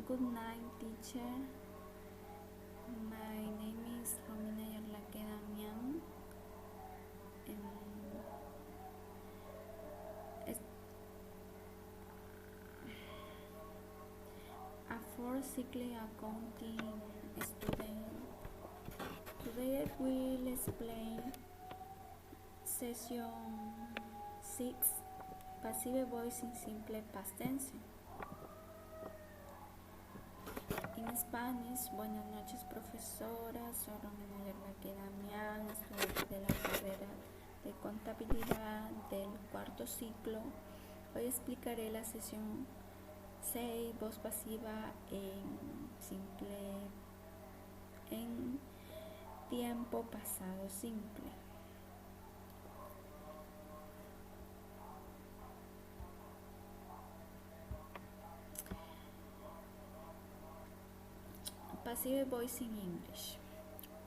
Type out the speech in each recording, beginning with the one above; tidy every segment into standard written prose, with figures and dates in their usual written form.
Good night, teacher. My name is Romina Yarlaque Damián. A fourth-cycle accounting student. Today I will explain session 6, passive voice in simple past tense. En Spanish, buenas noches profesora, soy Romina Yarlaque Damián, estudiante de la carrera de contabilidad del cuarto ciclo. Hoy explicaré la sesión 6, voz pasiva en tiempo pasado simple. Passive voice in English.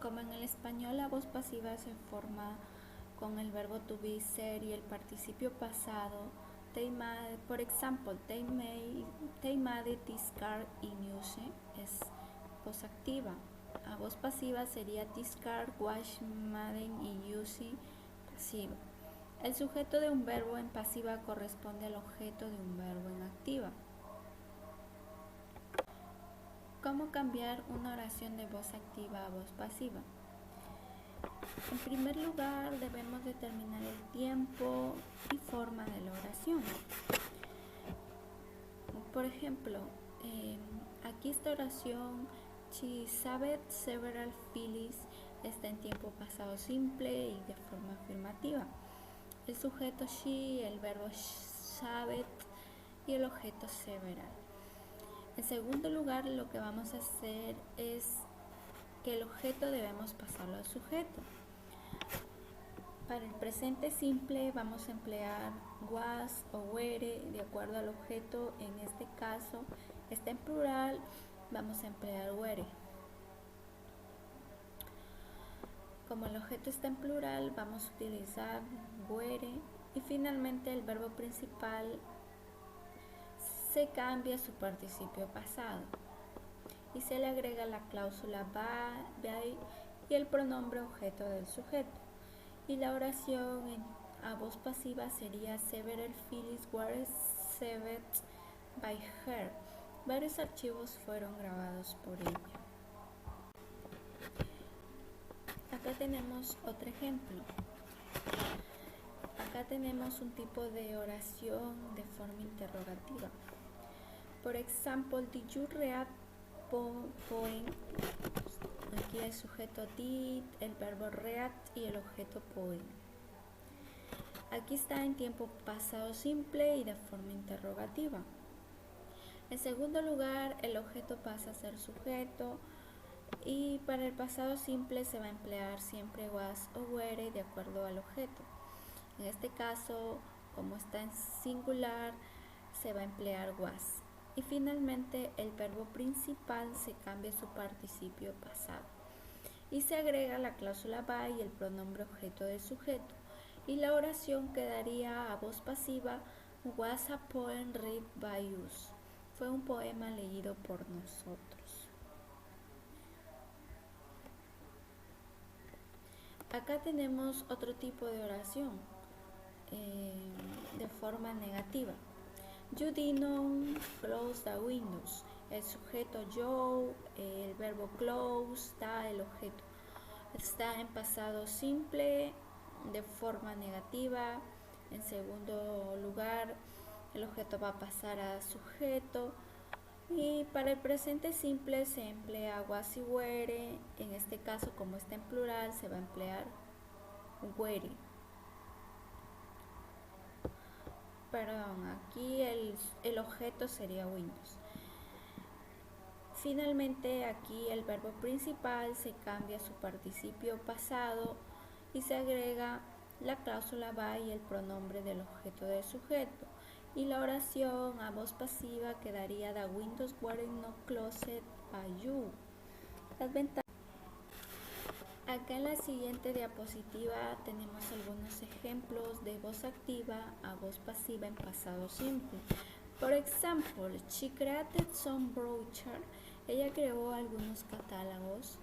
Como en el español, la voz pasiva se forma con el verbo to be, ser y el participio pasado. Por ejemplo, they made this car in use es voz activa. A voz pasiva sería this car was made in use pasiva. El sujeto de un verbo en pasiva corresponde al objeto de un verbo en activa. ¿Cómo cambiar una oración de voz activa a voz pasiva? En primer lugar, debemos determinar el tiempo y forma de la oración. Por ejemplo, aquí esta oración, she saved several feelings, está en tiempo pasado simple y de forma afirmativa. El sujeto she, el verbo saved y el objeto several. En segundo lugar, lo que vamos a hacer es que el objeto debemos pasarlo al sujeto. Para el presente simple vamos a emplear was o were de acuerdo al objeto. En este caso está en plural, vamos a emplear were. Como el objeto está en plural, vamos a utilizar were. Y finalmente el verbo principal se cambia su participio pasado y se le agrega la cláusula by y el pronombre objeto del sujeto. Y la oración a voz pasiva sería several feelings were saved by her. Varios archivos fueron grabados por ella. Acá tenemos otro ejemplo. Acá tenemos un tipo de oración de forma interrogativa. Por ejemplo, did you read poem? Aquí el sujeto did, el verbo read y el objeto poem. Aquí está en tiempo pasado simple y de forma interrogativa. En segundo lugar, el objeto pasa a ser sujeto y para el pasado simple se va a emplear siempre was o were de acuerdo al objeto. En este caso, como está en singular, se va a emplear was. Y finalmente el verbo principal se cambia su participio pasado y se agrega la cláusula by y el pronombre objeto del sujeto. Y la oración quedaría a voz pasiva was a poem read by us. Fue un poema leído por nosotros. Acá tenemos otro tipo de oración de forma negativa. You didn't close the windows. El sujeto yo, el verbo close, está el objeto. Está en pasado simple de forma negativa. En segundo lugar, el objeto va a pasar a sujeto. Y para el presente simple se emplea was y were. En este caso, como está en plural, se va a emplear were. Perdón, aquí el objeto sería Windows. Finalmente aquí el verbo principal se cambia su participio pasado y se agrega la cláusula by y el pronombre del objeto del sujeto. Y la oración a voz pasiva quedaría the windows were not closed by you. Las ventanas. Acá en la siguiente diapositiva tenemos algunos ejemplos de voz activa a voz pasiva en pasado simple. For example, she created some brochures. Ella creó algunos catálogos.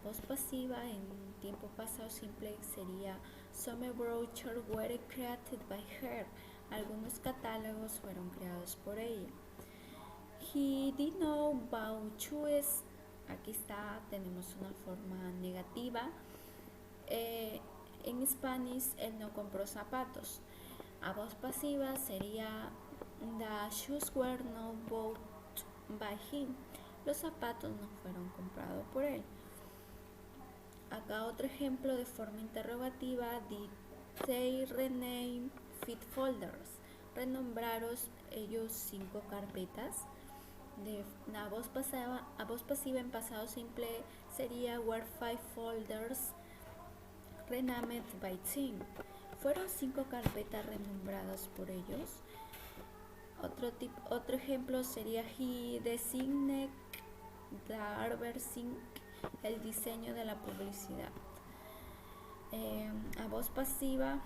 Voz pasiva en tiempo pasado simple sería some brochures were created by her. Algunos catálogos fueron creados por ella. He did not buy shoes. Aquí está, tenemos una forma negativa. En Spanish, él no compró zapatos. A voz pasiva sería the shoes were not bought by him. Los zapatos no fueron comprados por él. Acá otro ejemplo de forma interrogativa. Did they rename 5 folders? Renombraron ellos 5 carpetas. A voz pasiva en pasado simple sería were 5 folders renamed by team. Fueron 5 carpetas renombradas por ellos. Otro ejemplo sería he designed the advertising, el diseño de la publicidad. A voz pasiva,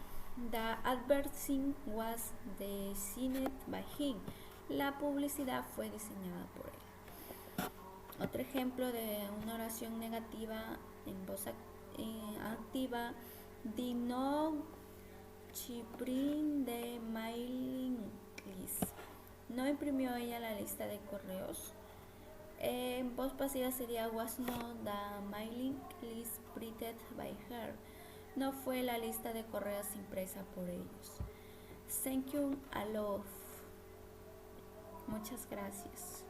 the advertising was designed by him. La publicidad fue diseñada por él. Otro ejemplo de una oración negativa en voz activa, did not she print the mailing list? No imprimió ella la lista de correos. En voz pasiva sería was not the mailing list printed by her. No fue la lista de correos impresa por ellos. Thank you a lot. Muchas gracias.